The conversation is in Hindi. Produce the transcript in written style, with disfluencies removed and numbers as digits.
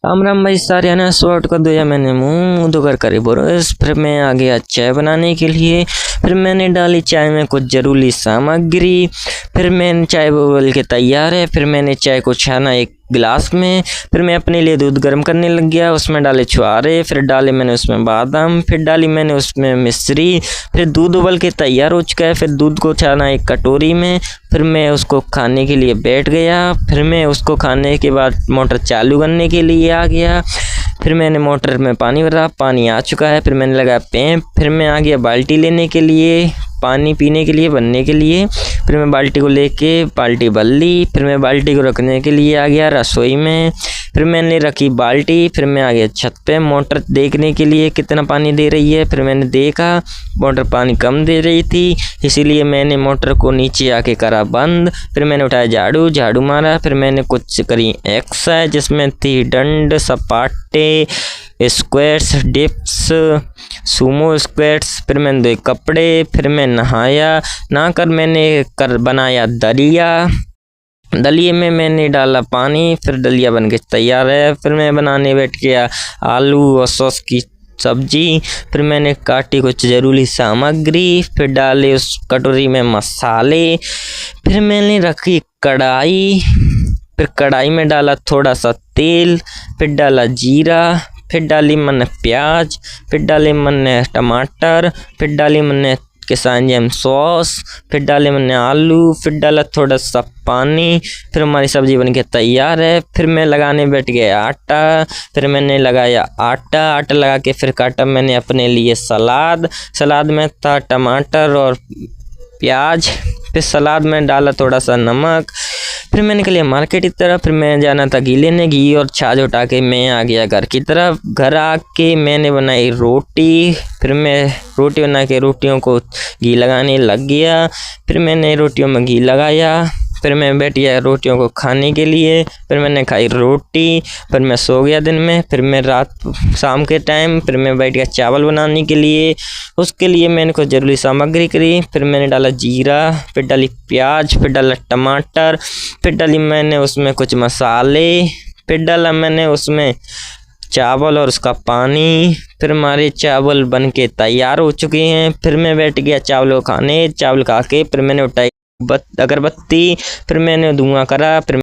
राम राम भाई सारे है ना। शॉर्ट कर दो या मैंने मुंह धोकर करे ब्रश। फिर मैं आ गया चाय बनाने के लिए। फिर मैंने डाली चाय में कुछ जरूरी सामग्री। फिर मैंने चाय उबल के तैयार है। फिर मैंने चाय को छाना एक गिलास में। फिर मैं अपने लिए दूध गर्म करने लग गया। उसमें डाले छुआरे, फिर डाले मैंने उसमें बादाम, फिर डाली मैंने उसमें मिश्री। फिर दूध उबल के तैयार हो चुका है। फिर दूध को छाना एक कटोरी में। फिर मैं उसको खाने के लिए बैठ गया। फिर मैं उसको खाने के बाद मोटर चालू करने के लिए आ गया। फिर मैंने मोटर में पानी भरा, पानी आ चुका है। फिर मैंने लगाया पैप। फिर मैं आ गया बाल्टी लेने के लिए, पानी पीने के लिए, बनने के लिए। फिर मैं बाल्टी को लेके बाल्टी भर ली। फिर मैं बाल्टी को रखने के लिए आ गया रसोई में। फिर मैंने रखी बाल्टी। फिर मैं आ गया छत पे मोटर देखने के लिए कितना पानी दे रही है। फिर मैंने देखा मोटर पानी कम दे रही थी, इसीलिए मैंने मोटर को नीचे आके करा बंद। फिर मैंने उठाया झाड़ू मारा। फिर मैंने कुछ करी एक्सरसाइज जिसमें थी डंड, सपाटे, स्क्वाट्स, डिप्स, सुमो स्क्वाट्स। फिर मैंने धोए कपड़े। फिर मैं नहाया, नहाकर मैंने बनाया दलिए में मैंने डाला पानी। फिर दलिया बन के तैयार है। फिर मैं बनाने बैठ गया आलू और सॉस की सब्जी। फिर मैंने काटी कुछ जरूरी सामग्री। फिर डाले उस कटोरी में मसाले। फिर मैंने रखी कढ़ाई। फिर कढ़ाई में डाला थोड़ा सा तेल। फिर डाला जीरा। फिर डाली मैंने प्याज। फिर डाले मैंने टमाटर। फिर डाली मैंने किसान जैम सॉस। फिर डाले मैंने आलू। फिर डाला थोड़ा सा पानी। फिर हमारी सब्जी बन के तैयार है। फिर मैं लगाने बैठ गया आटा। फिर मैंने लगाया आटा लगा के फिर काटा मैंने अपने लिए सलाद में था टमाटर और प्याज। फिर सलाद में डाला थोड़ा सा नमक। फिर मैं निकलिया मार्केट की तरफ। फिर मैं जाना था घी लेने। घी और छाछ उठा के मैं आ गया घर की तरफ। घर आके मैंने बनाई रोटी। फिर मैं रोटी बना के रोटियों को घी लगाने लग गया। फिर मैंने रोटियों में घी लगाया। फिर मैं बैठ गया रोटियों को खाने के लिए। फिर मैंने खाई रोटी। फिर मैं सो गया दिन में। फिर मैं शाम के टाइम फिर मैं बैठ गया चावल बनाने के लिए। उसके लिए मैंने कुछ ज़रूरी सामग्री करी। फिर मैंने डाला जीरा। फिर डाली प्याज। फिर डाला टमाटर। फिर डाली मैंने उसमें कुछ मसाले। फिर डाला मैंने उसमें चावल और उसका पानी। फिर हमारे चावल बन के तैयार हो चुके हैं। फिर मैं बैठ गया चावल को खाने। चावल खा के फिर मैंने उठाई अगरबत्ती। फिर मैंने धुआं करा। फिर